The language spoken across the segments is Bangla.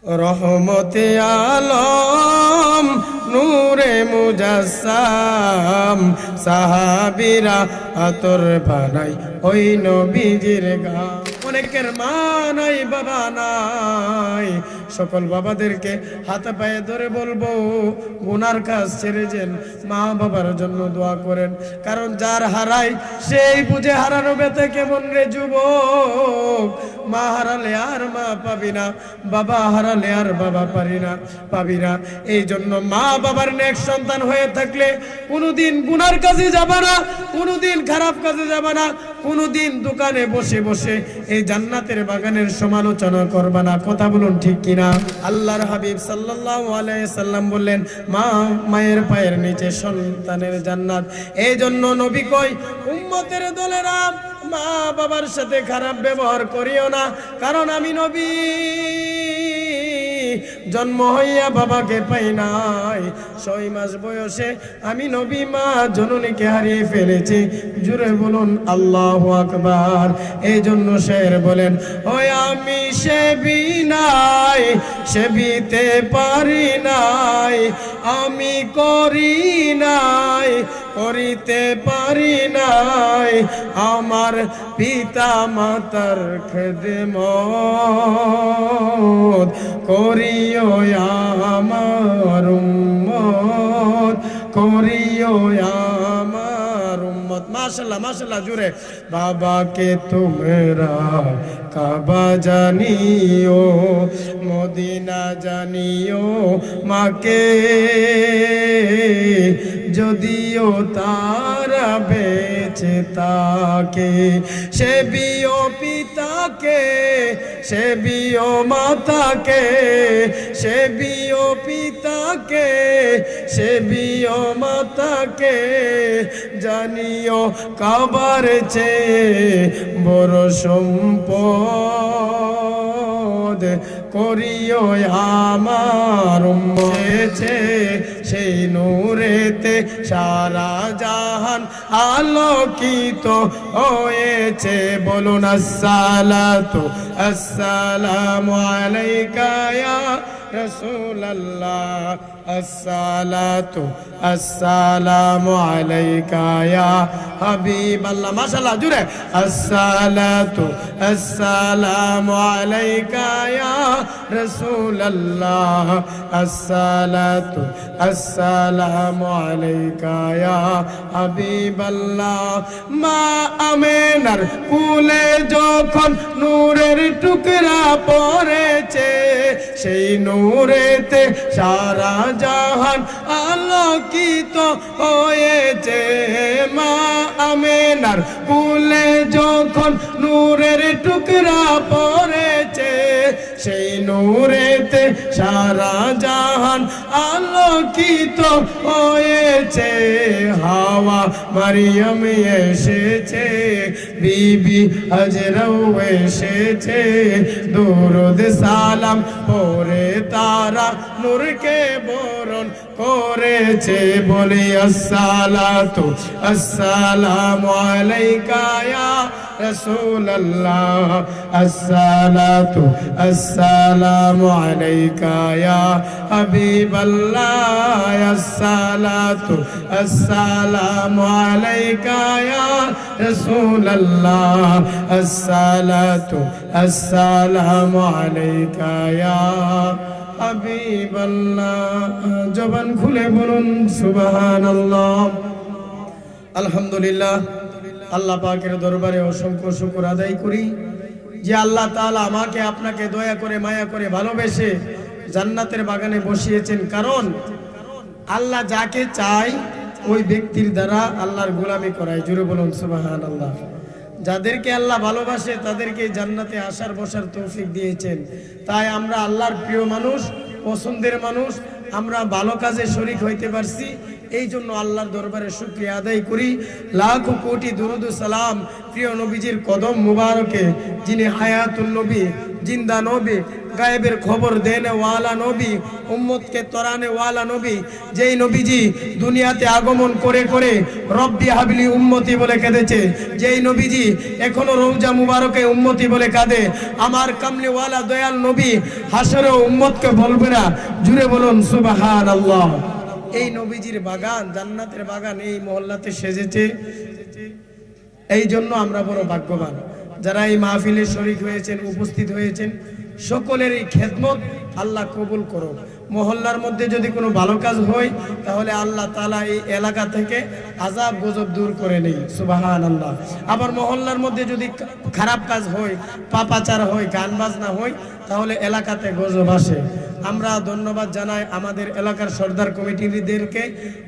রহমতে আলম নূরে মুজাসসাম সাহাবীরা আতর বানাই ওই নবীজির গাম। অনেকের মা নাই বাবা নাই, সকল বাবাদেরকে হাতে পায়ে ধরে বলবো গুনার কাজ ছেড়ে দেন, মা বাবার জন্য দোয়া করেন। কারণ যার হারাই সেই বুঝে হারানো ব্যথা কেমন রে যুবক। মা হারালে আর মা পাবি না, বাবা হারালে আর বাবা পাবি না। এই জন্য মা বাবার নেক সন্তান হয়ে থাকলে কোনোদিন গুনার কাজে যাবে না, কোনোদিন খারাপ কাজে যাবে না, কোনোদিন দোকানে বসে বসে এই জান্নাতের বাগানের সমালোচনা করবে না। কথা বলুন ঠিক কিনা? আল্লাহর হাবিব সাল্লাল্লাহু আলাইহি সাল্লাম বললেন, মায়ের পায়ের নিচে সন্তানের জান্নাত। এই জন্য নবী কই, উম্মতের দলেরা মা বাবার সাথে খারাপ ব্যবহার করিও না। কারণ আমি নবী জন্ম হইয়া বাবাকে পাই নাই, 6 মাস বয়সে আমি নবী মা জননীকে হারিয়ে ফেলেছি। জুড়ে বলুন আল্লাহু আকবার। এই জন্য শের বলেন, ওই আমি সেবি নাই, সেবিতে পারি নাই, আমি করি নাই, করিতে পারি নাই, আমার পিতা মাতার খেদমত করিও আমার উম্মত, করিও আমার উম্মত। মাশাআল্লাহ মাশাআল্লাহ জুড়ে। বাবাকে তোমরা কাবা জানিও, মদিনা জানিও, মাকে যদিও তারা বেঁচে তাকে, সেবিও পিতাকে, সেবিও মাতাকে, সেবিও পিতাকে, সেবিও মাতাকে, জানিও কাবার চেয়ে বড় সম্পদ করিও আমার উম্মত। সেই নূরেতে সারা জাহান আলোকিত হয়েছে। বলুন আসসালাতু আসসালামু আলাইকা ইয়া রাসূলুল্লাহ, আসসালাতু আসসালামু আলাইকা ইয়া হাবিবাল্লাহ। মাশাআল্লাহ জুড়ে। আসসালাতু আসসালামু আলাইকা ইয়া রাসূলুল্লাহ, আসসালাতু আসসালামু আলাইকা ইয়া হাবিবাল্লাহ। মা আমেনার কুলে যখন নূরের টুকরা পড়েছে, সেই নূরেতে সারা জাহান আলোকিত হয়েছে। মা আমেনার কুলে যখন নূরের টুকরা পড়েছে, সেই নূরেতে সারা জাহান আলোকিত হয়েছে। হাওয়া মারিয়াম এসেছে, বিবি হাজরাও এসেছে, দুরুদ সালাম পড়ে তারা নূরকে বরণ করেছে। বলি আসসালাতু আসসালামু আলাইকা ইয়া রাসূলুল্লাহ, আসসালাতু আসসালামু আলাইকা ইয়া হাবিবাল্লাহ, আসসালাতু আসসালামু আলাইকা ইয়া রাসূলুল্লাহ, আসসালাতু আসসালামু আলাইকা ইয়া হাবিবাল্লাহ। জবান খুলে বলুন সুবহানাল্লাহ। আলহামদুলিল্লাহ। আল্লাহ পাকের দরবারে অসংখ্য শুকর আদায় করি যে আল্লাহ তাআলা আমাকে আপনাকে দয়া করে মায়া করে ভালোবেসে জান্নাতের বাগানে বসিয়েছেন। কারণ আল্লাহ যাকে চায় ওই ব্যক্তির দ্বারা আল্লাহর গোলামি করায়। জুড়ে বলুন সুবহানাল্লাহ। যাদেরকে আল্লাহ ভালোবাসে তাদেরকে জান্নাতে আসার বসার তৌফিক দিয়েছেন। তাই আমরা আল্লাহর প্রিয় মানুষ, পছন্দের মানুষ, আমরা ভালো কাজে শরীক হইতে পারছি। এই জন্য আল্লাহর দরবারে শুকরিয়া আদায় করি। লাখো কোটি দুরুদ সালাম প্রিয় নবীজির কদম মুবারকে, যিনি হায়াতুন নবী, জিন্দা নবী, গায়েবের খবর দেনে ওয়ালা নবী, উম্মতকে তরানে ওয়ালা নবী, যেই নবীজি দুনিয়াতে আগমন করে করে রব্বি হাবলি উম্মতি বলে কেঁদেছে, যেই নবীজি এখনো রওজা মুবারকে উম্মতি বলে কাঁদে, আমার কামলিওয়ালা দয়াল নবী হাসরে উম্মতকে বলবে না, জুড়ে বলুন সুবহানাল্লাহ। এই নবীজির বাগান, জান্নাতের বাগান এই মহল্লাতে সেজেছে। এই জন্য আমরা বড় ভাগ্যবান যারা এই মাহফিলে শরীক হয়েছেন, উপস্থিত হয়েছেন। সকলেরই খেদমত আল্লাহ কবুল করো। মহল্লার মধ্যে যদি কোনো ভালো কাজ হয় তাহলে আল্লাহ তাআলা এই এলাকা থেকে আযাব গজব দূর করে নেই, সুবহানাল্লাহ। আবার মহল্লার মধ্যে যদি খারাপ কাজ হয়, পাপাচার হয়, গান বাজনা হয়, তাহলে এলাকাতে গজব আসে। আমরা ধন্যবাদ জানাই আমাদের এলাকার সর্দার কমিটিদেরকে।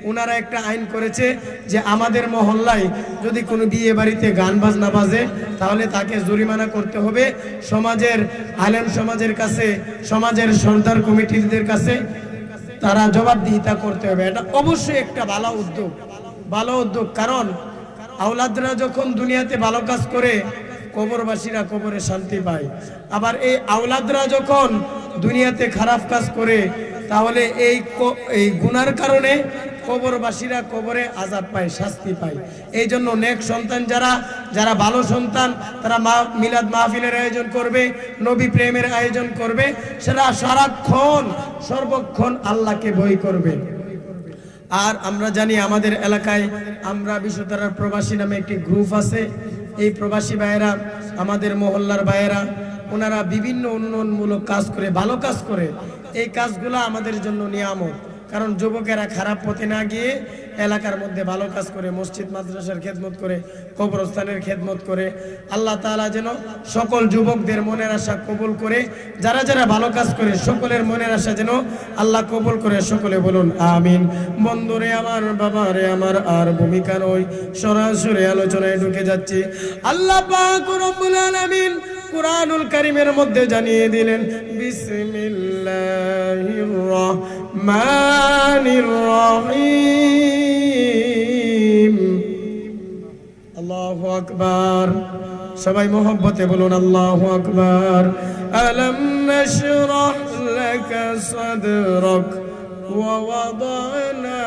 ওনারা একটা আইন করেছে যে আমাদের মহল্লায় যদি কোনো বিয়ে বাড়িতে গান বাজনা বাজে তাহলে তাকে জরিমানা করতে হবে। সমাজের আলেম সমাজের কাছে, সমাজের সর্দার কমিটিদের কাছে তারা জবাবদিহিতা করতে হবে। এটা অবশ্যই একটা ভালো উদ্যোগ, ভালো উদ্যোগ। কারণ আওলাদরা যখন দুনিয়াতে ভালো কাজ করে কবরবাসীরা কবরে শান্তি পায়। আবার এই আওলাদরা যখন দুনিয়াতে খারাপ কাজ করে তাহলে এই গুনার কারণে কবরবাসীরা কবরে আযাব পায়, শাস্তি পায়। এই জন্য নেক সন্তান যারা ভালো সন্তান তারা মিলাদ মাহফিলের আয়োজন করবে, নবী প্রেমের আয়োজন করবে, সেটা সারাক্ষণ সর্বক্ষণ আল্লাহকে ভয় করবে। আর আমরা জানি আমাদের এলাকায় আমরা বিশ্বতারার প্রবাসী নামে একটি গ্রুপ আছে। এই প্রবাসী ভাইয়েরা, আমাদের মহল্লার ভাইয়েরা, ওনারা বিভিন্ন উন্নয়নমূলক কাজ করে, ভালো কাজ করে। এই কাজগুলো আমাদের জন্য নিয়ামত। কারণ যুবকেরা খারাপ পথে না গিয়ে এলাকার মধ্যে ভালো কাজ করে, মসজিদ মাদ্রাসার খেদমত করে, কবরস্থানের খেদমত করে। আল্লাহ তাআলা যেন সকল যুবকদের মনের আশা কবুল করে। যারা যারা ভালো কাজ করে সকলের মনের আশা যেন আল্লাহ কবুল করে। সকলে বলুন আমিন। বন্ধুরে আমার, বাবারে আমার, আর ভূমিকা নয়, সরাসরি আলোচনায় ঢুকে যাচ্ছি। আল্লাহ পাক রব্বুল আলামিন কুরআনুল কারীমের মধ্যে জানিয়ে দিলেন, বিসমিল্লাহির রহমানির রহিম। আল্লাহু আকবার। সবাই মোহব্বতে বলুন আল্লাহু আকবার। আলাম নাশরাহ লাকা সাদরাক ওয়া ওয়াদানা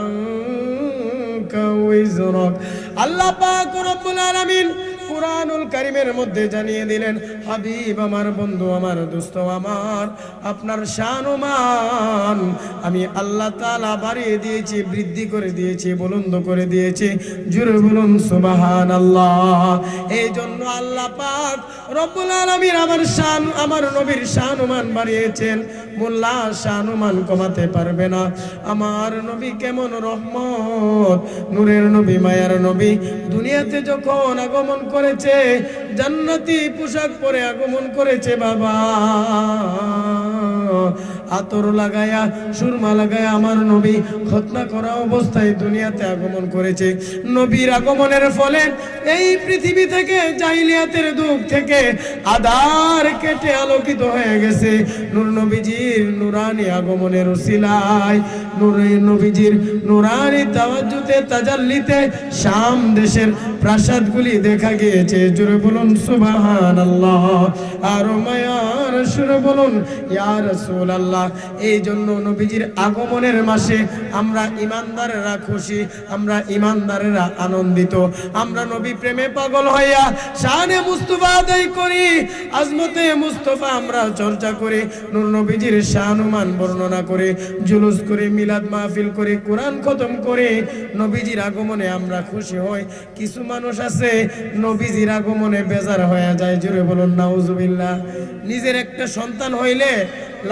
আনকা ওয়িজরাক। আল্লাহ পাক রব্বুল আলামিন কুরআনুল কারীমের মধ্যে জানিয়ে দিলেন, হাবিব আমার, বন্ধু আমার, দোস্ত আমার, আপনার শান ও মান আমি আল্লাহ তাআলা বাড়িয়ে দিয়েছি, বৃদ্ধি করে দিয়েছি, বুলন্দ করে দিয়েছি। জোরে বলুন সুবহানাল্লাহ। এই জন্য আল্লাহ পাক রব্বুল আলামিন আমার শান, আমার নবীর শান ও মান বাড়িয়েছেন। মোল্লা শান ও মান কমাতে পারবে না। আমার নবী কেমন রহমত, নূরের নবী, মায়ার নবী, দুনিয়াতে যখন আগমন করেছে জান্নাতি পোশাক পরে আগমন করেছে বাবা। আতর লাগায়া, সুরমা লাগায়া আমার নবী খতনা করা অবস্থায় দুনিয়াতে আগমন করেছে। নবীর আগমনের ফলে এই পৃথিবী থেকে, জাহিলিয়াতের যুগ থেকে আধার কেটে আলোকিত হয়ে গেছে নূর নবীজির নুরানি আগমনের উসিলায়। নূরের নবীজির নুরানি তাওয়াজ্জুতে, তাজাল্লিতে শাম দেশের প্রাসাদগুলি দেখা গিয়েছে। জোরে বলুন সুবহানাল্লাহ। আর মায়ার সুরে বলুন ইয়া রাসূলুল্লাহ। এই জন্য নবীজির আগমনের মাসে আমরা ইমানদারেরা খুশি, আমরা ইমানদারেরা আনন্দিত। আমরা নবী প্রেমে পাগল হইয়া শানে মুস্তাফা আদায় করি, আজমতে মুস্তাফা আমরা চর্চা করি, নূর নবীজির শান ও মান বর্ণনা করে, জুলুস করে, মিলাদ মাহফিল করে, কোরআন খতম করে নবীজির আগমনে আমরা খুশি হই। কিছু মানুষ আছে নবীজির আগমনে বেজার হয়ে যায়। জোরে বলুন নাউজুবিল্লাহ। নিজের একটা সন্তান হইলে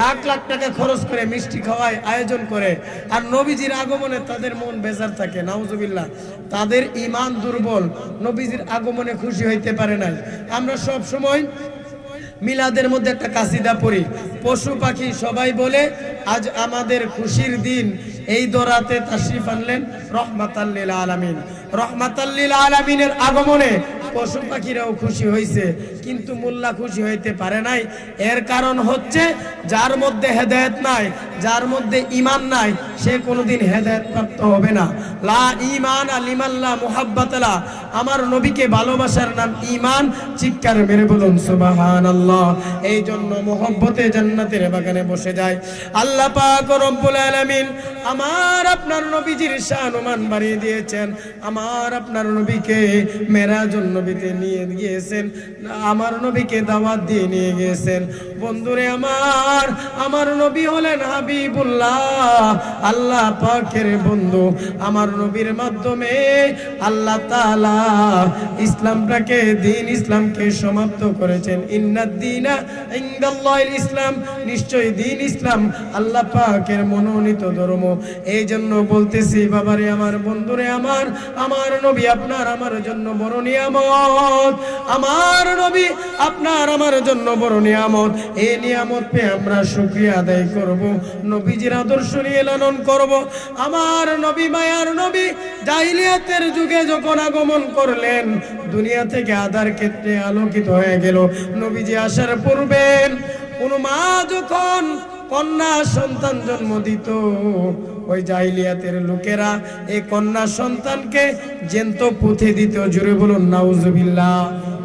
লাখ লাখ টাকা খরচ করে মিষ্টি খাওয়ায়, আয়োজন করে, আর নবীজির আগমনে তাদের মন বেজার থাকে। নাউজুবিল্লাহ। তাদের ঈমান দুর্বল, নবীজির আগমনে খুশি হইতে পারে নাই। আমরা সব সময় মিলাদের মধ্যে একটা কাসিদা পড়ি, পশু পাখি সবাই বলে আজ আমাদের খুশির দিন, এই দরাতে তাশরিফ আনলেন রহমাতাল লিল আলামিন। রহমাতাল লিল আলামিনের আগমনে পশু পাখিরাও খুশি হয়েছে। কিন্তু মোল্লা খুশি হইতে পারে নাই। এর কারণ হচ্ছে যার মধ্যে হেদায়েত নাই, যার মধ্যে ঈমান নাই, সে কোনোদিন হেদায়েত প্রাপ্ত হবে না। লা ঈমান লিমান লা মুহাব্বাত লা, আমার নবীকে ভালোবাসার নাম ঈমান। চিৎকার মেরে বলুন সুবহানাল্লাহ। এই জন্য মুহাব্বতে জান্নাতের বাগানে বসে যায়। আল্লাহ পাক রব্বুল আলামিন আমার আপনার নবীজির শান মান বাড়িয়ে দিয়েছেন। আমার আপনার নবীকে মেরাজুন নবীতে নিয়ে গিয়েছেন, আমার নবীকে দাওয়াত দিয়ে নিয়ে গিয়েছেন। বন্ধুরে আমার নবী হলেন হাবিবুল্লাহ, আল্লাহ পাকের বন্ধু। আমার নবীর মাধ্যমে আল্লাহ তাআলা ইসলামটাকে, দ্বীন ইসলামকে সমাপ্ত করেছেন। ইন্নাদ-দীনা ইনদাল্লাহিল ইসলাম, নিশ্চয়ই দ্বীন ইসলাম আল্লাহ পাকের মনোনীত ধর্ম। এই জন্য বলতেছি বাবারে আমার, বন্ধুরে আমার নবী আপনার আমার জন্য বড় নিয়ামত। আমার নবী আপনার আমার জন্য বড় নিয়ামত। এই নিয়ামত পেয়ে আমরা শুকরিয়া আদায় করব, নবীজির আদর্শ নিয়ে লালন করব। আমার নবী, মায়ার নবী, জাহিলিয়াতের যুগে যখন আগমন করলেন, দুনিয়া থেকে আধার ক্ষেত্রে আলোকিত হয়ে গেল। নবীজি আসার পূর্বে কোন মা যখন কন্যা সন্তান জন্ম দিত, ওই জাহিলিয়াতের লোকেরা এই কন্যা সন্তানকে জ্যান্ত পুঁতে দিত। জোরে বলুন নাউজুবিল্লাহ।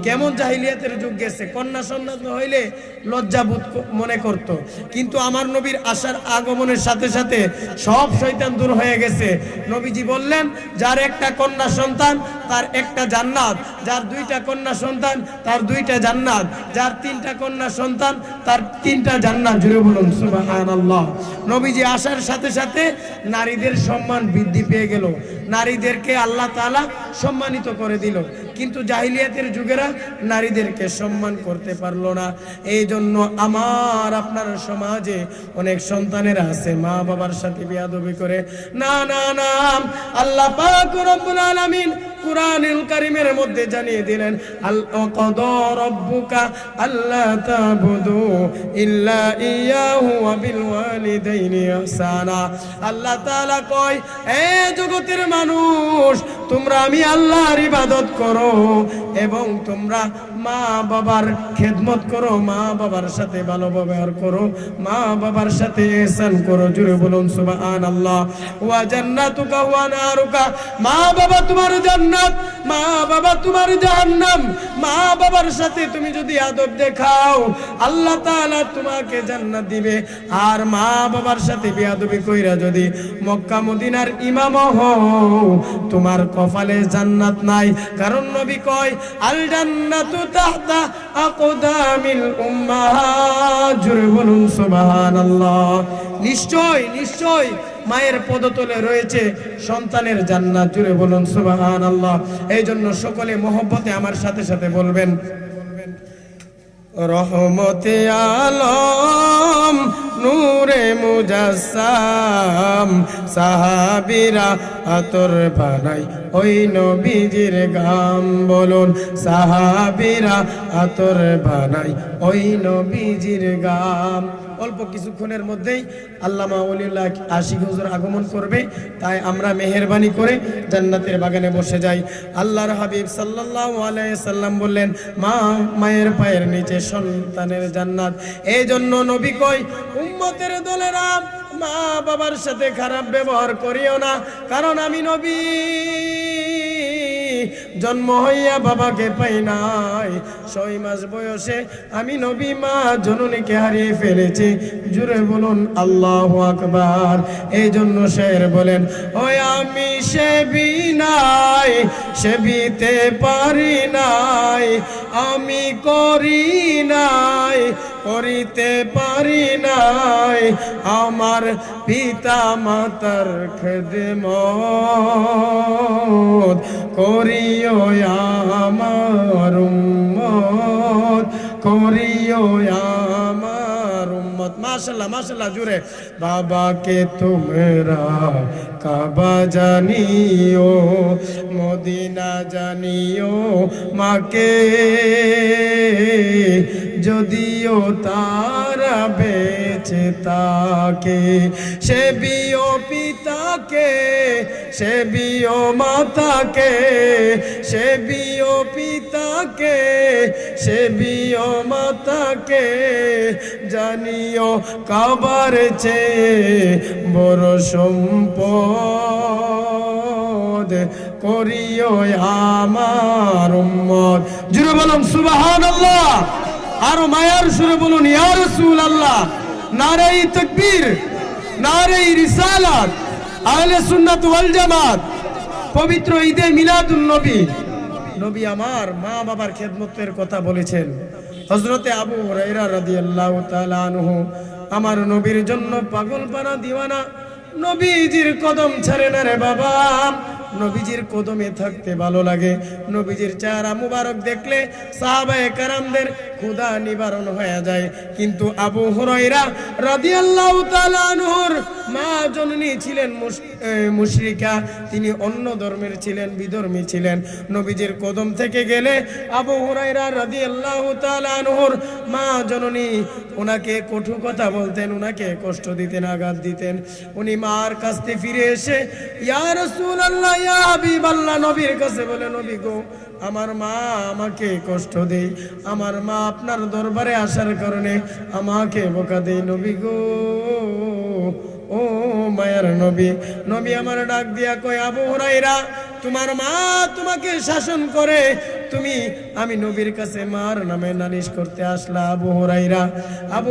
কেমন জাহিলিয়াতের যুগ গেছে, কন্যা সন্তান হইলে লজ্জাবোধ মনে করত। কিন্তু আমার নবীর আসার আগমনের সাথে সাথে সব শয়তান দূর হয়ে গেছে। নবীজি বললেন, যার একটা কন্যা সন্তান তার একটা জান্নাত, যার দুইটা কন্যা সন্তান তার দুইটা জান্নাত, যার তিনটা কন্যা সন্তান তার তিনটা জান্নাত। জুড়ে বলুন সুবহানাল্লাহ। নবীজি আসার সাথে সাথে নারীদের সম্মান বৃদ্ধি পেয়ে গেল, নারীদেরকে আল্লাহ তাআলা সম্মানিত করে দিল। কিন্তু জাহিলিয়াতের যুগেরা নারীদেরকে সম্মান করতে পারলো না। এই জন্য আমার আপনার সমাজে অনেক সন্তানেরা আছে মা বাবার সাথে বেয়াদবি করে। না না না, আল্লাহ পাক রব্বুল আলামিন কুরআনুল কারীমের মধ্যে জানিয়ে দিলেন, আল-কাদা রাব্বুকা আল্লা তা'বুদু ইল্লা ইয়াহু ওয়া বিল ওয়ালিদাইনি ইহসানা। আল্লাহ তাআলা কয়, হে জগতের মানুষ, তোমরা আমি আল্লাহর ইবাদত করো এবং তোমরা মা বাবার খেদমত করো, মা বাবার সাথে ভালো ব্যবহার করো, মা বাবার সাথে ইহসান করো। জুড়ে বলুন সুবহানাল্লাহ। ওয়া জান্নাতুকা ওয়া নারুকা, মা বাবা তোমার জান্নাত, মা বাবা তোমার জাহান্নাম। মা বাবার সাথে তুমি যদি আদব দেখাও, আল্লাহ তাআলা তোমাকে জান্নাত দিবে। আর মা বাবার সাথে বেয়াদবি কইরা যদি মক্কা মদিনার ইমাম হও, তোমার কপালে জান্নাত নাই। কারণ নবী কয়, আল জান্নাতু তাহতা আকদামিল উম্মাহাত। জোরে বলুন সুবহানাল্লাহ। নিশ্চয় নিশ্চয় মায়ের পদতলে রয়েছে সন্তানের জান্নাত। জুড়ে বলুন সুবহানাল্লাহ। এই জন্য সকলে মহব্বতে আমার সাথে সাথে বলবেন, রহমতে আলম নূরে মুজাসসাম, সাহাবীরা আতর বানাই ওই নবীজির গাম। বলুন, সাহাবীরা আতর বানাই ওই নবীজির গাম। অল্প কিছুক্ষণের মধ্যেই আল্লামা ওলিউল্লাহ আশিক হুজুর আগমন করবে, তাই আমরা মেহেরবানি করে জান্নাতের বাগানে বসে যাই। আল্লাহর হাবিব সাল্লাল্লাহু আলাইহি সাল্লাম বললেন, মায়ের পায়ের নিচে সন্তানের জান্নাত। এই জন্য নবী কই, উম্মতের দলেরা মা বাবার সাথে খারাপ ব্যবহার করিও না, কারণ আমি নবী জন্ম হইয়া বাবাকে পাই নাই, 6 মাস বয়সে আমি নবী মা জননীকে হারিয়ে ফেলেছি। জুড়ে বলুন আল্লাহু আকবার। এই জন্য শের বলেন, ওই আমি সেবি নাই, সেবিতে পারি নাই, আমি করি নাই, করিতে পারি নাই, আমার পিতা মাতার খেদমত করিও আমার উম্মত, করিও আমার উম্মত। মাশাআল্লাহ মাশাআল্লাহ জুড়ে। বাবাকে তোমরা কাবা জানিও, মদিনা জানিও, মাকে যদিও তারা বেঁচে হয়েছে তাকে, সে বিও পিতাকে, সে বিও মাতাকে, সে বিও পিতাকে, সে বিও মাতাকে, জানিও কাবার চেয়ে বড় সম্পদ করিও আমার উম্মত। জুড়ে বলুন সুবহানাল্লাহ, আর মায়ার সুরে বলুন ইয়া রাসূলুল্লাহ। নারে তাকবীর, নারে রিসালাত, আহলে সুন্নাত ওয়াল জামাত। পবিত্র ঈদে মিলাদুন নবী, নবী আমার মা বাবার খেদমতের কথা বলেছেন। হযরতে আবু হুরায়রা রাদিয়াল্লাহু তাআলা আনহু আমার নবীর জন্য পাগল পারা দিওয়ানা, নবীজির কদম ছাড়ে না রে বাবা, নবীজির কদমে থাকতে ভালো লাগে। নবীজির চেহারা মুবারক দেখলে সাহাবায়ে কেরামদের ক্ষুধা নিবারণ হয়ে যায়। কিন্তু আবু হুরায়রা রাদিয়াল্লাহু তাআলা আনহুর মা জননী ছিলেন মুশরিকা, তিনি অন্য ধর্মের ছিলেন, বিধর্মী ছিলেন। নবীজির কদম থেকে গেলে আবু হুরায়রা রাদিয়াল্লাহু তাআলা আনহুর মা জননী ওনাকে কটু কথা বলতেন, ওনাকে কষ্ট দিতেন, আঘাত দিতেন। উনি মার কাছে ফিরে এসে ইয়া রাসূলুল্লাহ, ইয়া হাবিবাল্লাহ, নবীর কাছে বলে নবী গো, আমার মা আমাকে কষ্ট দেয়, আমার মা আপনার দরবারে আসার কারণে আমাকে বকা দেয়। নবী গো, ও মায়ার নবী, নবী আমার ডাক দিয়া কয় আবু হুরায়রা, তোমার মা তোমাকে শাসন করে, আমি নবীর কাছে মার নামে নালিশ করতে আসলা। আবু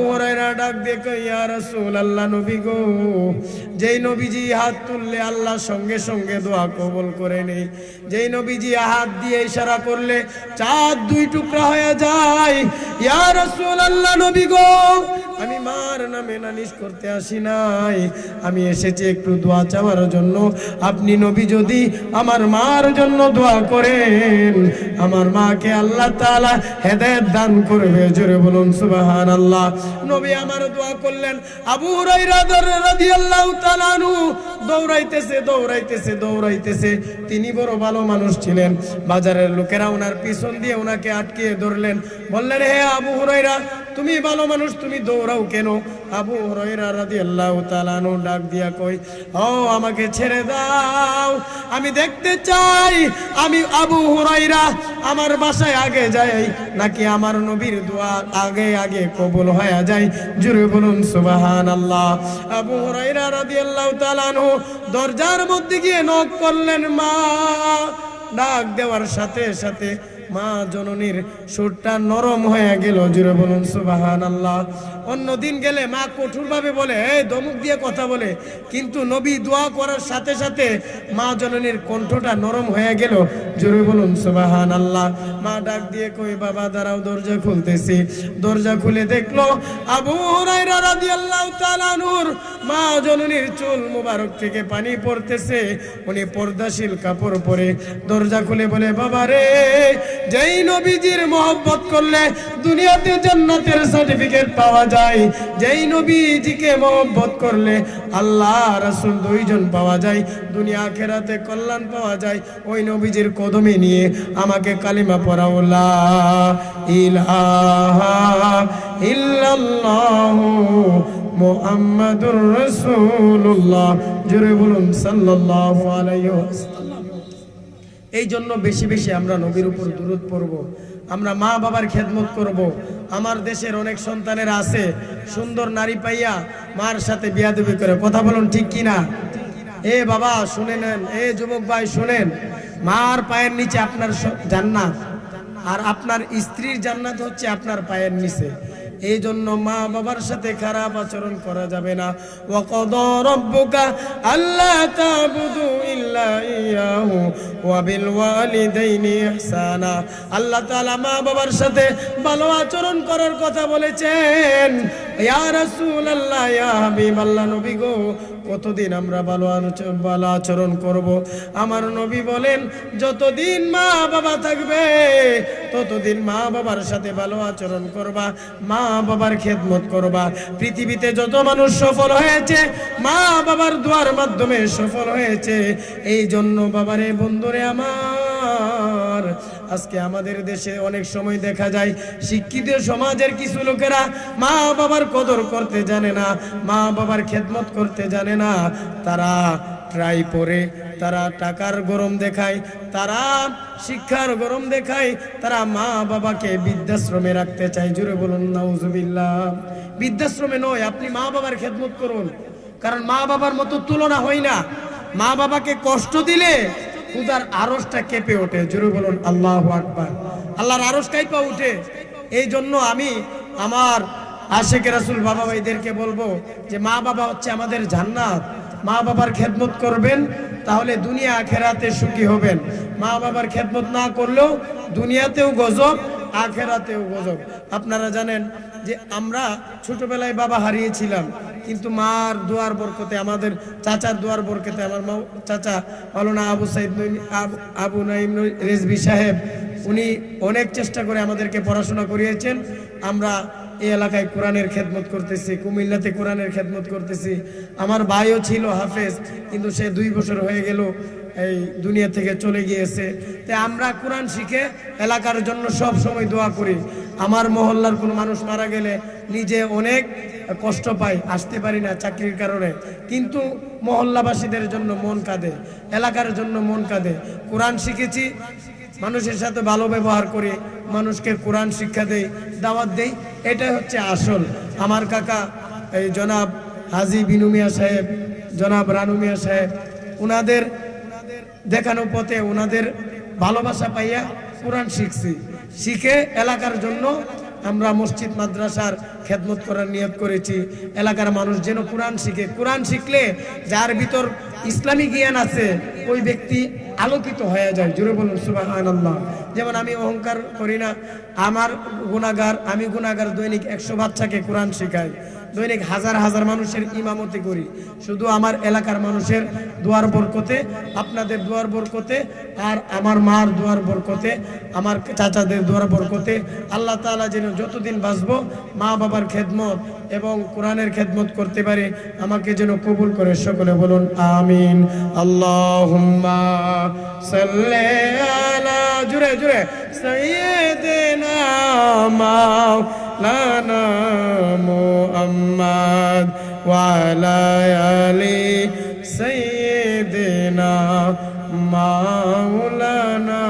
হুরায়রা ডাক দিয়ে কয় ইয়া রাসূলুল্লাহ, নবী গো, যেই নবীজি হাত তুললে আল্লাহ সঙ্গে সঙ্গে দোয়া কবুল করে নেই, যেই নবীজি হাত দিয়ে ইশারা করলে চাঁদ দুই টুকরা হয়ে যায়, ইয়া রাসূলুল্লাহ, নবী গো, আমি মার নামে নালিশ করতে আসি নাই, আমি এসেছি একটু দোয়া চাওয়ার জন্য। আপনি নবী যদি আমার মার জন্য দোয়া করেন, আমার মাকে আল্লাহ তাআলা হেদায়েত দান করবে। জোরে বলুন সুবহানাল্লাহ। নবী আমার দোয়া করলেন। আবু হুরায়রা রাদিয়াল্লাহু তাআলা আনহু দৌড়াইতেছে। তিনি বড় ভালো মানুষ ছিলেন। বাজারের লোকেরা ওনার পিছন দিয়ে ওনাকে আটকিয়ে ধরলেন, বললেন হে আবু হুরায়রা, তুমি ভালো মানুষ, তুমি দৌড়াও কেন? আবু হুরায়রা রাদিয়াল্লাহু তাআলা আনহু ডাক দিয়া কই, ও আমাকে ছেড়ে দাও, আমি দেখতে চাই আমি আবু হুরায়রা আমার বাসায় আগে যাই নাকি আমার নবীর দোয়া আগে কবুল হয়ে যায়। জোরে বলুন সুবহানাল্লাহ। আবু হুরায়রা রাদিয়াল্লাহু তাআলা আনহু দরজার মধ্যে গিয়ে নক করলেন। মা ডাক দেওয়ার সাথে সাথে মা জননীর সুরটা নরম হয়ে গেল। জোরে বলুন সুবহানাল্লাহ। অন্যদিন গেলে মা কঠোরভাবে বলে, এই ধমক দিয়ে কথা বলে, কিন্তু নবী দোয়া করার সাথে সাথে মা জননীর কণ্ঠটা নরম হয়ে গেল। জোরে বলুন সুবহানাল্লাহ। মা ডাক দিয়ে কই, বাবা দাঁড়াও, দরজা খুলতেছি। দরজা খুলে দেখলো আবু হুরায়রা রাদিয়াল্লাহু তাআলা আনহুর মা জননীর চুল মুবারক থেকে পানি পড়তেছে। উনি পর্দাশীল কাপড় পরে দরজা খুলে বলে, বাবা রে, যেই নবীজির মহব্বত করলে দুনিয়াতে জান্নাতের সার্টিফিকেট পাওয়া যায়, যেই নবীজিকে মহব্বত করলে আল্লাহ রাসূল দুইজন পাওয়া যায়, দুনিয়া আখিরাতে কল্যাণ পাওয়া যায়, ওই নবীজির কদমে নিয়ে আমাকে কালিমা পড়াও, লা ইলাহা ইল্লাল্লাহু মুহাম্মাদুর রাসূলুল্লাহ। জোরে বলুন সাল্লাল্লাহু আলাইহি ওয়াসাল্লাম। এই জন্য বেশি বেশি আমরা নবীর উপর দুরূদ পড়ব, আমরা মা বাবার খেদমত করব। আমার দেশের অনেক সন্তানেরা আছে সুন্দর নারী পাইয়া মার সাথে বিয়াদবি করে। কথা বলুন ঠিক কিনা? এ বাবা শুনে নেন, এ যুবক ভাই শুনেন, মার পায়ের নিচে আপনার জান্নাত, আর আপনার স্ত্রীর জান্নাত হচ্ছে আপনার পায়ের নিচে। এই জন্য মা বাবার সাথে খারাপ আচরণ করা যাবে না। ওয়া ক্বাদা রাব্বুকা আল্লা তা'বুদু ইল্লা ইয়াহু ওয়া বিল ওয়ালিদাইনি ইহসানা। আল্লাহ তাআলা মা বাবার সাথে ভালো আচরণ করার কথা বলেছেন। ইয়া রাসূলুল্লাহ, ইয়া হাবিবাল্লাহ, নবী গো, কতদিন আমরা ভালো আচরণ করব? আমার নবী বলেন, যতদিন মা বাবা থাকবে ততদিন মা বাবার সাথে ভালো আচরণ করবা, মা বাবার খেদমত করবা। পৃথিবীতে যত মানুষ সফল হয়েছে মা বাবার দোয়ার মাধ্যমে সফল হয়েছে। এই জন্য বাবারে, বন্ধুরে আমার, আজকে আমাদের দেশে অনেক সময় দেখা যায় শিক্ষিত সমাজের কিছু লোকেরা মা বাবার কদর করতে জানে না, মা বাবার খেদমত করতে জানে না। তারা ট্রাই পরে, তারা টাকার গরম দেখায়, তারা শিক্ষার গরম দেখায়, তারা মা বাবাকে বৃদ্ধাশ্রমে রাখতে চায়। জুড়ে বলুন নাউজুবিল্লাহ। বৃদ্ধাশ্রমে নয়, আপনি মা বাবার খেদমত করুন, কারণ মা বাবার মতো তুলনা হয় না। মা বাবাকে কষ্ট দিলে খুদার আরশটা কেঁপে ওঠে। জুড়ে বলুন আল্লাহু আকবার। আল্লাহর আরশ কাঁপা ওঠে। এই জন্য আমি আমার আশিক রাসূল বাবা ভাইদেরকে বলবো যে মা বাবা হচ্ছে আমাদের জান্নাত। মা বাবার খেদমত করবেন, তাহলে দুনিয়া আখেরাতে সুখী হবেন। মা বাবার খেদমত না করলেও দুনিয়াতেও গজব, আখেরাতেও গজব। আপনারা জানেন যে আমরা ছোটবেলায় বাবা হারিয়েছিলাম, কিন্তু মার দোয়ার বরকতে, আমাদের চাচার দোয়ার বরকতে, আমার মা চাচা মাওলানা আবু নাইম রেজভী সাহেব, উনি অনেক চেষ্টা করে আমাদেরকে পড়াশোনা করিয়েছেন। আমরা এই এলাকায় কোরআনের খেদমত করতেছি, কুমিল্লাতে কোরআনের খেদমত করতেছি। আমার ভাইও ছিল হাফেজ, কিন্তু সে 2 বছর হয়ে গেল এই দুনিয়া থেকে চলে গিয়েছে। তাই আমরা কোরআন শিখে এলাকার জন্য সব সময় দোয়া করি। আমার মহল্লার কোনো মানুষ মারা গেলে নিজে অনেক কষ্ট পাই, আসতে পারি না চাকরির কারণে, কিন্তু মহল্লাবাসীদের জন্য মন কাঁদে, এলাকার জন্য মন কাঁদে। কোরআন শিখেছি, মানুষের সাথে ভালো ব্যবহার করি, মানুষকে কোরআন শিক্ষা দেই, দাওয়াত দেই, এটা হচ্ছে আসল। আমার কাকা এই জনাব হাজী বিনু মিয়া সাহেব, জনাব রানু মিয়া সাহেব, ওনাদের দেখানো পথে, ওনাদের ভালোবাসা পাইয়া কোরআন শিখছি। শিখে এলাকার জন্য আমরা মসজিদ মাদ্রাসার খেদমত করার নিয়ত করেছি। এলাকার মানুষ যেন কোরআন শিখে। কোরআন শিখলে যার ভিতর ইসলামী জ্ঞান আছে ওই ব্যক্তি আলোকিত হয়ে যায়। জোরে বলুন সুবহানাল্লাহ। যেমন আমি অহংকার করি না, আমার গুনাহগার, আমি গুনাহগার, দৈনিক 100 বাচ্চাকে কোরআন শেখাই, দৈনিক হাজার হাজার মানুষের ইমামতি করি। শুধু আমার এলাকার মানুষের দোয়ার বরকতে, আপনাদের দোয়ার বরকতে, আর আমার মার দোয়ার বরকতে, আমার চাচাদের দোয়ার বরকতে আল্লাহ তাআলা যেন যতদিন বাঁচবো মা বাবার খেদমত এবং কোরআনের খেদমত করতে পারে, আমাকে যেন কবুল করে। সকলে বলুন আমিন। আল্লাহুম্মা সাল্লি আলা, জুরে জুরে, সাইয়্যিদিনা মাওলানা মুহাম্মদ ওয়া আলা আলি সাইয়্যিদিনা মাওলানা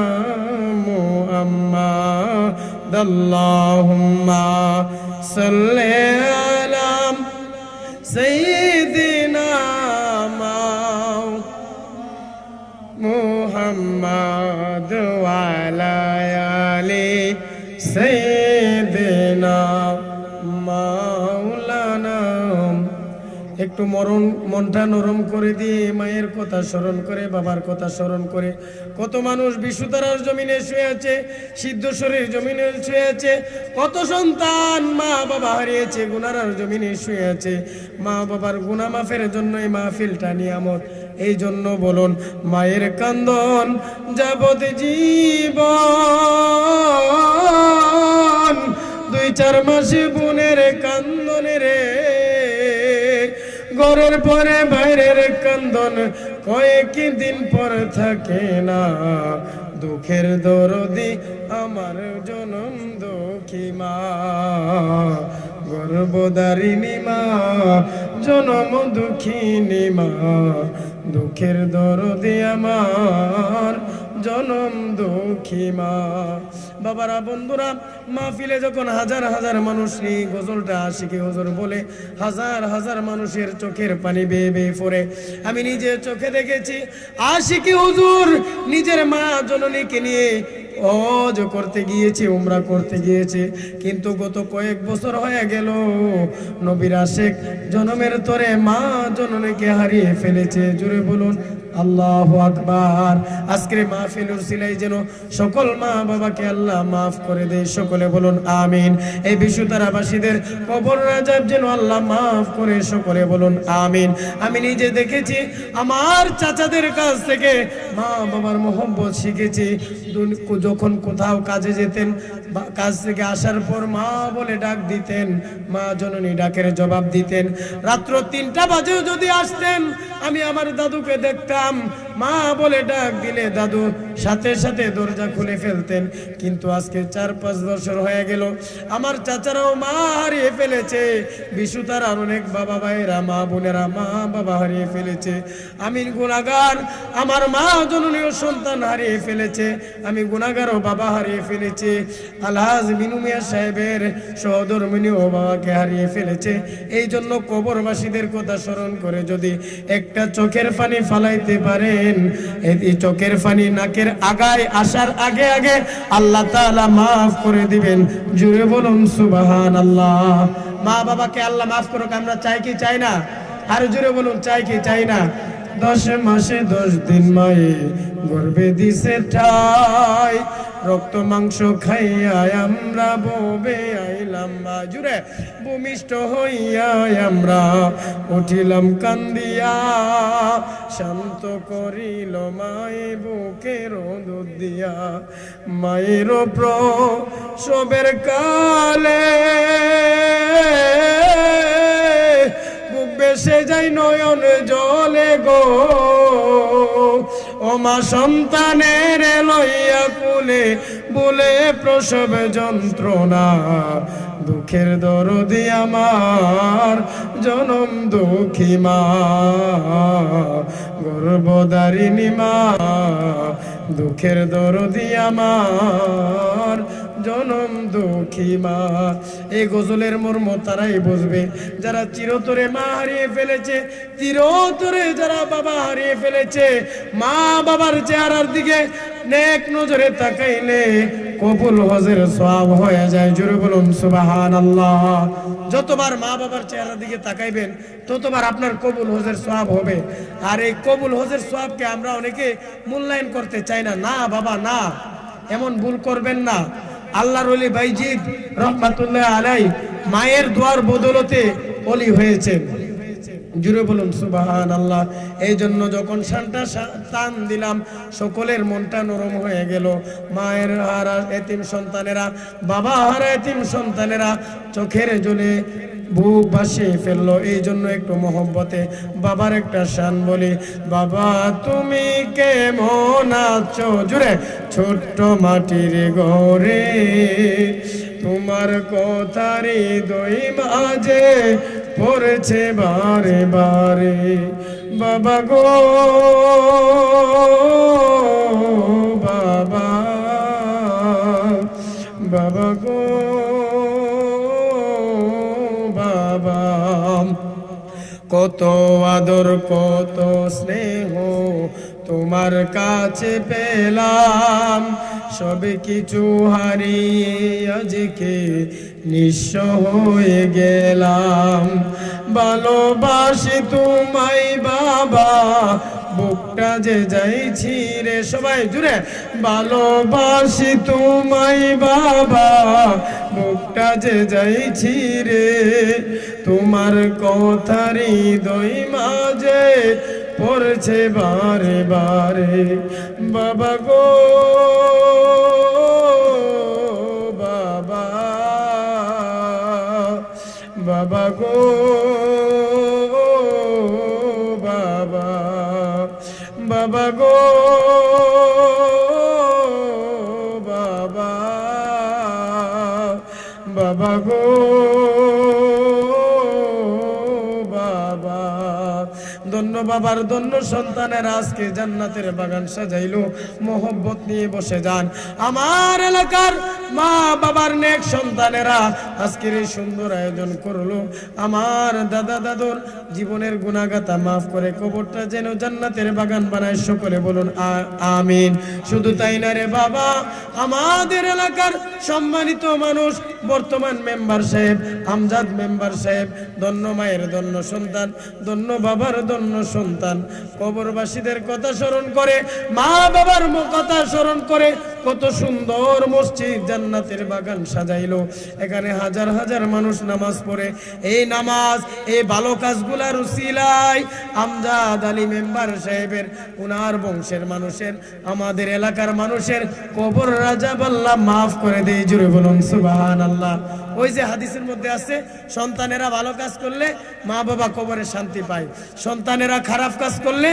মুহাম্মদ। আল্লাহুম্মা সাল্লি আলা সাইয়্যিদিনা মুহাম্মদ ওয়া আলা আলি সাইয়্যিদিনা মাওলানা। একটু মনটা নরম করে দিয়ে মায়ের কথা স্মরণ করে, বাবার কথা স্মরণ করে। কত মানুষ বিশুদ্ধার জমিনে শুয়ে আছে, সিদ্ধেশ্বরীর জমিনে শুয়ে আছে, কত সন্তান মা বাবা হারিয়েছে, গুনার জমিনে শুয়ে আছে। মা বাবার গুনাহ মাফের জন্য এই মাহফিলটা নিয়ামত। এই জন্য বলুন মায়ের কান্দন যাবত জীবন, 2-4 মাসে বোনের কান্দনে রে, ঘরের পরে বাইরের কান্দন কয়েকদিন পর থাকে না। দুঃখের দরদি আমার জনম দুঃখী মা, গর্ভধারিণী মা, জনম দুঃখিনী মা, দুঃখের দরদি আমার জনম দুঃখী মা। বাবারা, বন্ধুরা, মাহফিলে যখন হাজার হাজার মানুষ এই গজলটা আশিকি হুজুর বলে, হাজার হাজার মানুষের চোখের পানি বেয়ে বেয়ে পড়ে। আমি নিজে চোখে দেখেছি আশিকি হুজুর নিজের মা জননীকে নিয়ে হজ করতে গিয়েছে, উমরা করতে গিয়েছে, কিন্তু গত কয়েক বছর হয়ে গেল নবীর আশিক জনমের তরে মা জননীকে হারিয়ে ফেলেছে। জুড়ে বলুন আল্লাহু আকবার। আজকের মাহফিলের উসিলায় যেন সকল মা বাবাকে আল্লাহ মাফ করে দেয়। সকলে বলুন আমিন। এই বিশুতারাবাসীদের কবর আযাব যেন আল্লাহ মাফ করে। সকলে বলুন আমিন। আমি নিজে দেখেছি, আমার চাচাদের কাছ থেকে মা বাবার মোহব্বত শিখেছি। যখন কোথাও কাজে যেতেন, কাজ থেকে আসার পর মা বলে ডাক দিতেন, মা জননী ডাকের জবাব দিতেন। রাত্র 3টা বাজেও যদি আসতেন, আমি আমার দাদুকে দেখতাম মা বলে ডাক দিলে দাদু সাথে সাথে দরজা খুলে ফেলতেন। কিন্তু আজকে 4-5 বছর হয়ে গেল, আমার চাচারাও মা হারিয়ে ফেলেছে, বিশু তার আর অনেক বাবা ভাইয়েরা মা বোনেরা মা বাবা হারিয়ে ফেলেছে। আমি গুনাহগার, আমার মা জননীয় সন্তান হারিয়ে ফেলেছে, আমি গুনাহগারও বাবা হারিয়ে ফেলেছে। আলহাজ মিনু মিয়া সাহেবের সহধর্মিনীয় বাবাকে হারিয়ে ফেলেছে। এই জন্য কবরবাসীদের কথা স্মরণ করে যদি একটা চোখের পানি ফালাইতে পারেন, এই চোখের পানি নাকের আগায় আসার আগে আগে আল্লাহ তাআলা মাফ করে দিবেন। জুড়ে বলুন সুবহানাল্লাহ। মা বাবাকে আল্লাহ মাফ করুক, আমরা চাই কি চাই না? আর জুড়ে বলুন চাই কি চাই না? 10 মাসে 10 দিন মায়ে গর্ভে দিছে ঠাই, রক্ত মাংস খাইয়া আমরা ববে আইলাম মা। জুড়ে ভূমিষ্ঠ হইয়া আমরা উঠিলাম কান্দিয়া, শান্ত করিল মায়ে বুকের দুধ দিয়া। মায়ের প্রসবের কালে বুক বেসে যাই নয়ন জলে গো, ও মা সন্তানের লইয়া কুলে বলে প্রসব যন্ত্রণা, দুঃখের দরদি আমার জনম দুঃখী মা, গর্ভধারিণী মা, দুঃখের দরদি আমার জনম দুঃখী মা। এই গজলের মর্ম তারাই বুঝবে যারা চিরতরে মা হারিয়ে ফেলেছে, চিরতরে যারা বাবা হারিয়ে ফেলেছে। মা বাবার চেহারার দিকে নেক নজরে তাকাইলে কবুল হজের সওয়াব হয়ে যায়। জোরে বলুন সুবহানাল্লাহ। যতবার মা বাবার চেহারার দিকে তাকাইবেন ততবার আপনার কবুল হজের সওয়াব হবে। আর এই কবুল হজের সওয়াবকে আমরা অনেকে মূল্যায়ন করতে চাই না। না বাবা না, এমন ভুল করবেন না। আল্লাহর ওলি বাইজিদ রহমাতুল্লাহ আলাইহি মায়ের দোয়ার বদলতে ওলি হয়েছেন। জুড়ে বলুন সুবহানাল্লাহ। এই জন্য যখন শানটা টান দিলাম সকলের মনটা নরম হয়ে গেল। মায়ের হারা এতিম সন্তানেরা, বাবা হারা এতিম সন্তানেরা চোখের জলে বুক ভাসিয়ে ফেললো। এই জন্য একটু মহব্বতে বাবার একটা শান বলি। বাবা তুমি কেমন আছো? জুড়ে ছোট্ট মাটির ঘরে তোমার কথারি দই মাঝে পড়েছে বারে বারে। বাবা গো বাবা, বাবা গো বাবা, কত আদর কত স্নেহ তোমার কাছে পেলাম, সব কিছু হারিয়ে আজকে নিঃস্ব হয়ে গেলাম। ভালোবাসি তোমায় বাবা, বুকটা যে যাইছি রে। সবাই জুড়ে ভালোবাসি তোমায় বাবা, বুকটা যে যাইছি রে। তোমার কথার হৃদয় মাঝে পড়ছে বারে বারে। বাবা গো বাবা, বাবা গো বাবা, বাবা গো বাবা, বাবা গো বাবা। ধন্য বাবার ধন্য সন্তানের আজকে জান্নাতের বাগান সাজাইলো, মোহব্বত নিয়ে বসে যান। আমার এলাকার মা বাবার নেক সন্তানেরা আজকের এই সুন্দর আয়োজন করলো। আমার দাদা দাদুর জীবনের গুনাহগাতা মাফ করে কবরটা যেন জান্নাতের বাগান বানায়। সকলে বলুন আমিন। শুধু তাই না রে বাবা, আমাদের এলাকার সম্মানিত মানুষ বর্তমান মেম্বার সাহেব আমজাদ মেম্বার সাহেব, ধন্য মায়ের ধন্য সন্তান, ধন্য বাবার ধন্য সন্তান, কবরবাসীদের কথা স্মরণ করে, মা বাবার কথা স্মরণ করে কত সুন্দর মসজিদ জান্নাতের বাগান সাজাইলো। এখানে হাজার হাজার মানুষ নামাজ পড়ে। এই নামাজ, এই ভালো কাজগুলার উসিলায় আমজাদ আলী মেম্বার সাহেবের, উনার বংশের মানুষের, আমাদের এলাকার মানুষের কবর রাজা আল্লাহ মাফ করে দেয়। জুড়ে বলুন সুবহানাল্লাহ। ওই যে হাদিসের মধ্যে আছে, সন্তানেরা ভালো কাজ করলে মা বাবা কবরে শান্তি পায়, সন্তানেরা খারাপ কাজ করলে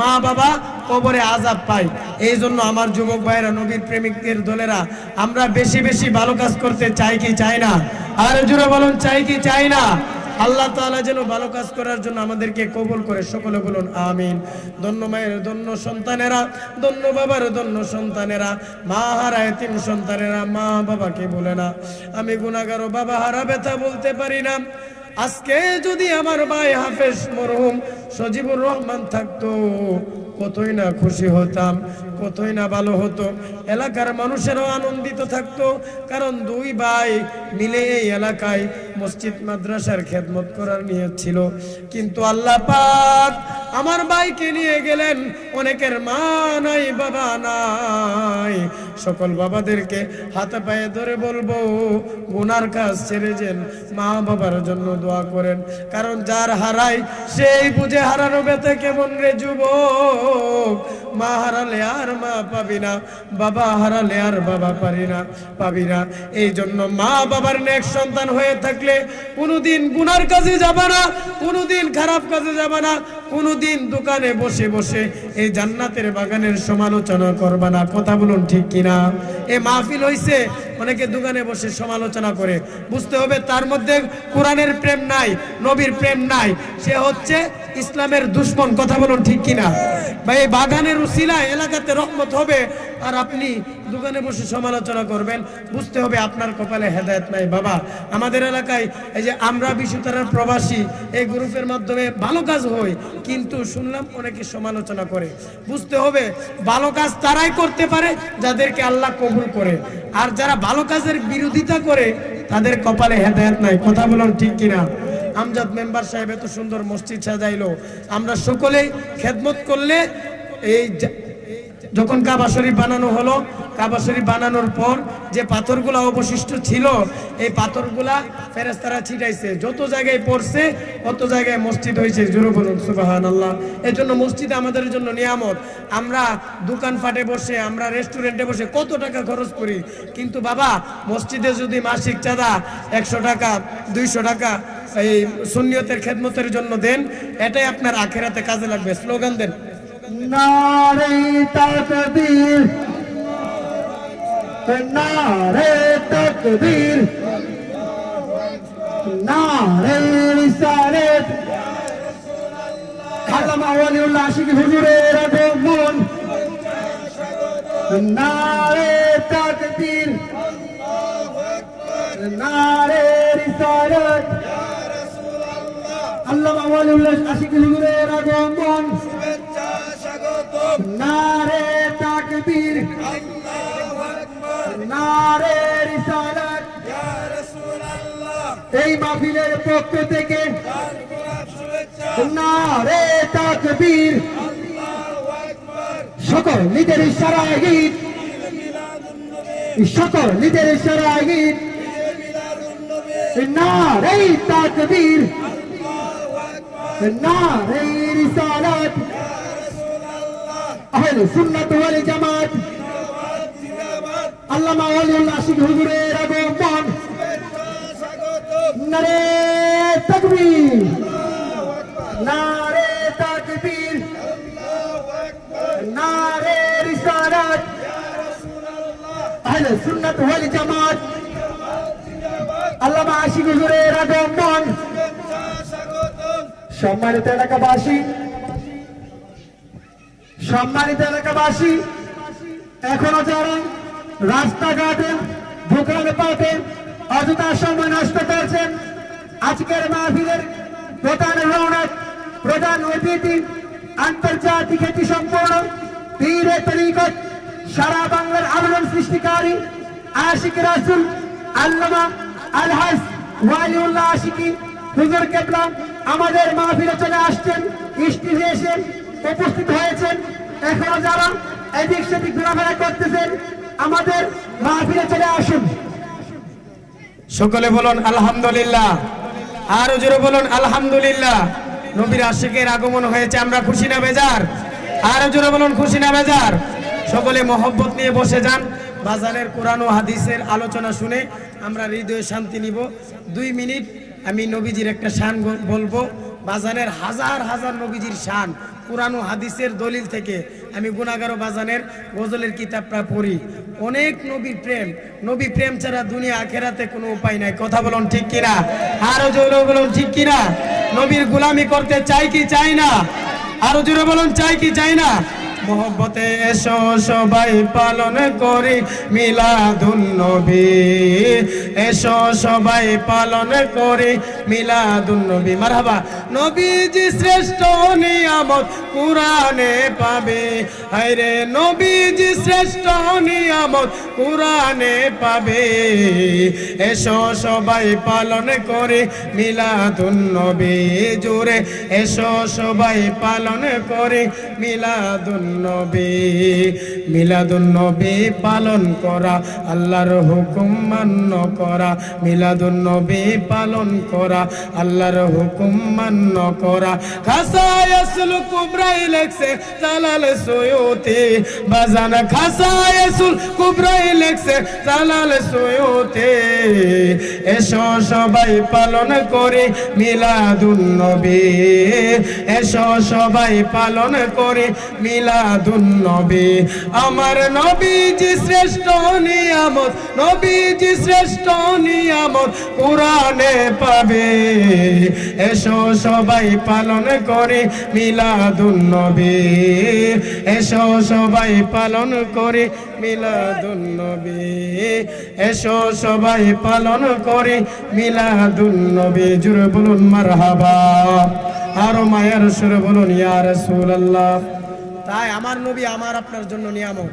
মা বাবা কবরে আযাব পায়। এই জন্য আমার যুবক ভাইরা, নবীর প্রেমিকদের দলেরা, আমরা বেশি বেশি ভালো কাজ করতে চাই কি চাই না? আর জোরে বলুন, চাই কি চাই না? আল্লাহ তাআলা যেন ভালো কাজ করার জন্য আমাদেরকে কবুল করে, সকলে বলুন আমিন। ধন্য মায়ের ধন্য সন্তানেরা, ধন্য বাবার ধন্য সন্তানেরা, মা হারা এতিম সন্তানেরা, মা বাবাকে বলে না আমি গুনাহগার ও বাবা হারা, ব্যথা বলতে পারি না। আজকে যদি আমার ভাই হাফেজ মরহুম সজিবুর রহমান থাকতো, কতই না খুশি হতাম, কতই না ভালো হতো, এলাকার মানুষেরাও আনন্দিত থাকতো। কারণ দুই ভাই মিলে এই এলাকায় মসজিদ মাদ্রাসার খেদমত করার নিয়ত ছিল, কিন্তু আল্লাহ পাক আমার ভাইকে নিয়ে গেলেন। অনেকের মা নাই, বাবা নাই, সকল বাবাদেরকে হাতে পায়ে ধরে বলবো, গুনার কাজ ছেড়ে যান, মা বাবার জন্য দোয়া করেন। কারণ যার হারাই সেই বুঝে হারানো ব্যথা কেমন রে যুবক। মা হারালে আর মা পাবি না, বাবা হারালে আর বাবা পাবি না। এই জন্য মা বাবার নেক সন্তান হয়ে থাকলে কোনোদিন গুনার কাজে যাবে না, কোনোদিন খারাপ কাজে যাবে না, কোনোদিন দোকানে বসে বসে এই জান্নাতের বাগানের সমালোচনা করবে না। কথা বলুন ঠিক কিনা? এই মাহফিল হইছে, অনেকে দোকানে বসে সমালোচনা করে, বুঝতে হবে তার মধ্যে কোরআনের প্রেম নাই, নবীর প্রেম নাই, সে হচ্ছে ইসলামের দুশমন। কথা বলুন ঠিক কিনা? ভাই এই বাগানের উসিলায় এলাকাতে রহমত হবে, আর আপনি দোকানে বসে সমালোচনা করবেন, বুঝতে হবে আপনার কপালে হেদায়েত নাই। বাবা আমাদের এলাকায় এই যে আমরা বিশুতারার প্রবাসী, এই গ্রুপের মাধ্যমে ভালো কাজ হয়, কিন্তু শুনলাম অনেকে সমালোচনা করে। বুঝতে হবে ভালো কাজ তারাই করতে পারে যাদেরকে আল্লাহ কবুল করে, আর যারা ভালো কাজের বিরোধিতা করে তাদের কপালে হেদায়েত নাই। কথা বলুন ঠিক কিনা? আমজাদ মেম্বার সাহেব এত সুন্দর মসজিদ সাজাইলো, আমরা সকলেই খেদমত করলে, এই যখন কাবা শরীফ বানানো হলো, কাবা শরীফ বানানোর পর যে পাথরগুলা অবশিষ্ট ছিল, এই পাথরগুলা ফেরেশতারা ছিটাইছে, যত জায়গায় পড়ছে অত জায়গায় মসজিদ হয়েছে। জোরে বলুন সুবহানাল্লাহ। এই জন্য মসজিদ আমাদের জন্য নিয়ামত। আমরা দোকানপাটে বসে, আমরা রেস্টুরেন্টে বসে কত টাকা খরচ করি, কিন্তু বাবা মসজিদে যদি মাসিক চাঁদা 100 টাকা 200 টাকা এই সুন্নিয়তের খেদমতের জন্য দেন, এটাই আপনার আখিরাতে কাজে লাগবে। স্লোগান দেন, নারে তাকবীর, নারে তাকবীর, নারে রিসালাত, আল্লামা ওয়ালিউল্লাহ আশিক হুজুরের আগমন, নারে তাকবীর, নারে রিসালাত, আল্লামা ওয়ালিউল্লাহ আশিক হুজুরের আগমন, নারে তাকবীর, নারে রিসালাত। এই মাহফিলের পক্ষ থেকে নারে তাকবীর, সকল নিজের শারাগীত, সকল নিজের শারাগীত, নারে তাকবীর, নারে রিসালাত, আহলে সুন্নাত ওয়াল জামাত, আল্লামা ওয়ালিউল্লাহ আশিক হুজুরের আগমন, নারে তাকবীর, নারে তাকবীর, নারে রিসালাত, আহলে সুন্নাত ওয়াল জামাত, আল্লামা আশিক হুজুরের আগমন। সম্মানিত এলাকাবাসী, সম্মানিত এলাকাবাসী, এখনো যারা রাস্তাঘাটে দোকানপাটে অযথা সময় নষ্ট করছেন, আজকের মাহফিলের প্রধান রৌনক, প্রধান অতিথি, আন্তর্জাতিক খ্যাতি সম্পন্ন পীরে তরিকত, সারা বাংলার আলোড়ন সৃষ্টিকারী আশিক রাসূল আল্লামা আলহাজ ওয়ালিউল্লাহ আশিকি হুজুর কেবলা আমাদের মাহফিলে চলে আসছেন, স্টেজে এসে উপস্থিত হয়েছেন। এখনো যারা এদিক সেদিক ঘোরাফেরা করতেছেন, আমাদের মাহফিলে চলে আসুন। সকলে বলুন আলহামদুলিল্লাহ, আর জোরে বলুন আলহামদুলিল্লাহ। নবীর আশিকের আগমন হয়েছে, আমরা খুশি না বেজার? আর জোরে বলুন খুশি না বেজার? সকলে মহব্বত নিয়ে বসে যান, বাজারের কোরআন ও হাদিসের আলোচনা শুনে আমরা হৃদয়ে শান্তি নিব। 2 মিনিট আমি নবীজির একটা শান বলবো। বাজানের হাজার হাজার নবীজির শান কুরআন ও হাদিসের দলিল থেকে আমি গুনাহগার ও বাজানের গজলের কিতাবটা পড়ি। অনেক নবীর প্রেম, নবী প্রেম ছাড়া দুনিয়া আখেরাতে কোনো উপায় নাই। কথা বলুন ঠিক কিনা? আরো জোরে বলুন ঠিক কিনা? নবীর গোলামি করতে চাই কি চাই না? আরো জোরে বলুন চাই কি চাই না? মোহব্বতে এসো সবাই পালন করি মিলাদুন নবী, এসো সবাই পালন করি মিলাদুন নবী। মারহাবা। নবীজি শ্রেষ্ঠ নিয়ামত কুরআনে পাবে, হায়রে নবীজি শ্রেষ্ঠ নিয়ামত কুরআনে পাবে, এসো সবাই পালন করি মিলাদুন নবী। জোরে এসো সবাই পালন করি মিলাদুন নবী। মিলাদুন নবী পালন করা আল্লাহর হুকুম মান্য করা, মিলাদুন নবী পালন করা আল্লাহর হুকুম মান্য করা। খাসায়াসুল কুবরাই লেখছে জালাল সুয়ুতি, বাজান খাসায়াসুল কুবরাই লেখছে জালাল সুয়ুতি, এসো সবাই পালন করি মিলাদুন নবী, এসো সবাই পালন করি মিলাদুন নবী। আমার নবীজি শ্রেষ্ঠ নিয়ামত, নবীজি শ্রেষ্ঠ নিয়ামত কুরআনে পাবে, এসো সবাই পালন করি মিলাদুন নবী, এসো সবাই পালন করি মিলাদুন নবী, এসো সবাই পালন করি মিলাদুন নবী। জোরে বলুন মারহাবা। আরো মায়ের সুরে বলুন ইয়া রাসূলুল্লাহ। তাই আমার নবী আমার আপনার জন্য নিয়ামত।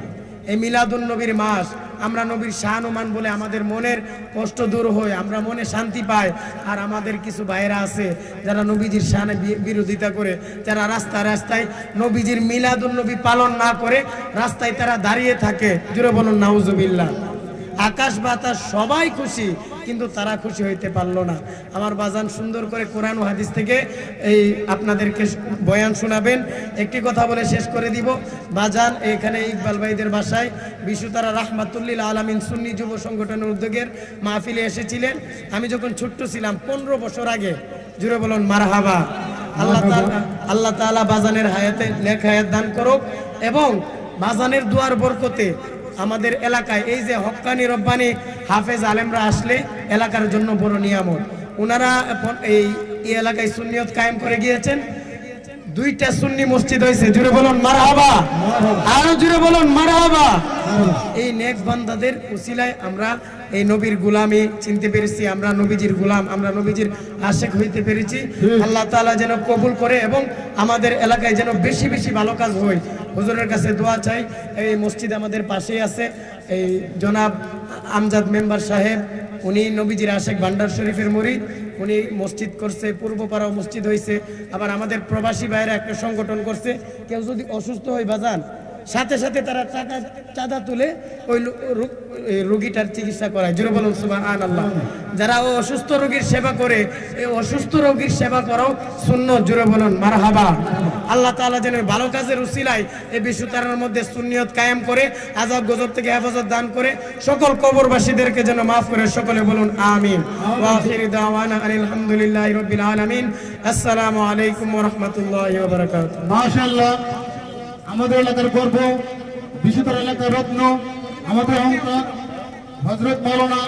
এই মিলাদুন নবীর মাস আমরা নবীর শান ও মান বলে আমাদের মনের কষ্ট দূর হয়, আমরা মনে শান্তি পাই। আর আমাদের কিছু ভাইরা আছে যারা নবীজির শানে বিরোধিতা করে, যারা রাস্তায় রাস্তায় নবীজির মিলাদুন নবী পালন না করে রাস্তায় তারা দাঁড়িয়ে থাকে। জোরে বলুন নাউজুবিল্লাহ। আকাশ বাতাস সবাই খুশি, কিন্তু তারা খুশি হইতে পারলো না। আমার বাজান সুন্দর করে কোরআন ও হাদিস থেকে এই আপনাদেরকে বয়ান শোনাবেন। একটি কথা বলে শেষ করে দিব। বাজান এখানে ইকবাল ভাইদের বাসায় বিশুতারা রাহমাতুল্লিল আলামিন সুন্নি যুব সংগঠনের উদ্যোগের মাহফিলে এসেছিলেন। আমি যখন ছোট্ট ছিলাম 15 বছর আগে। জুড়ে বলুন মারহাবা। আল্লাহ তাআলা বাজানের হায়াতে নেক হায়াত দান করুক এবং বাজানের দুয়ার বরকতে আমাদের এলাকায় এই যে হক্কানি রব্বানি হাফেজ আলেমরা আসলে এলাকার জন্য বড় নিয়ামত। ওনারা এই এলাকায় সুন্নিয়ত কায়েম করে গিয়েছেন। 2টা সুন্নি মসজিদ হয়েছে। জুড়ে বলুন মারহাবা। আরো জুড়ে বলুন মারহাবা। এই নেক বান্দাদের উসিলায় আমরা এই নবীর গোলামি চিনতে পেরেছি, আমরা নবীজির গোলাম, আমরা নবীজির আশেক হইতে পেরেছি। আল্লাহ তাআলা যেন কবুল করে এবং আমাদের এলাকায় যেন বেশি বেশি ভালো কাজ হয়। হুজুরের কাছে দোয়া চাই। এই মসজিদ আমাদের পাশেই আছে। এই জনাব আমজাদ মেম্বার সাহেব, উনি নবীজির আশেক ভান্ডার শরীফের মুরিদ। উনি মসজিদ করছে, পূর্বপাড়াও মসজিদ হয়েছে। আবার আমাদের প্রবাসী ভাইরা একটা সংগঠন করছে। কেউ যদি অসুস্থ হয় বাজান, সাথে সাথে তারা চাঁদা তুলে ওই রোগীটার চিকিৎসা করায়। জোরে বলুন সুবহানাল্লাহ। যারা ও অসুস্থ রোগীর সেবা করে, এই অসুস্থ রোগীর সেবা করাও সুন্নত। জোরে বলুন মারহাবা। আল্লাহ তাআলা যেন ভালো কাজের উসিলায় এই বিশ্বতারার মধ্যে সুন্নিয়ত কায়েম করে, আযাব গজব থেকে হেফাজত দান করে, সকল কবরবাসীদেরকে যেন মাফ করে। সকলে বলুন আমিন। ওয়া আখিরু দাওয়ানা আলহামদুলিল্লাহি রাব্বিল আলামিন। আসসালামু আলাইকুম ওয়া রাহমাতুল্লাহি ওয়া বারাকাতুহু। মাশাআল্লাহ। আমাদের এলাকার গর্ব, বিশুদ্ধ এলাকার রত্ন, আমাদের অহংকার হযরত মাওলানা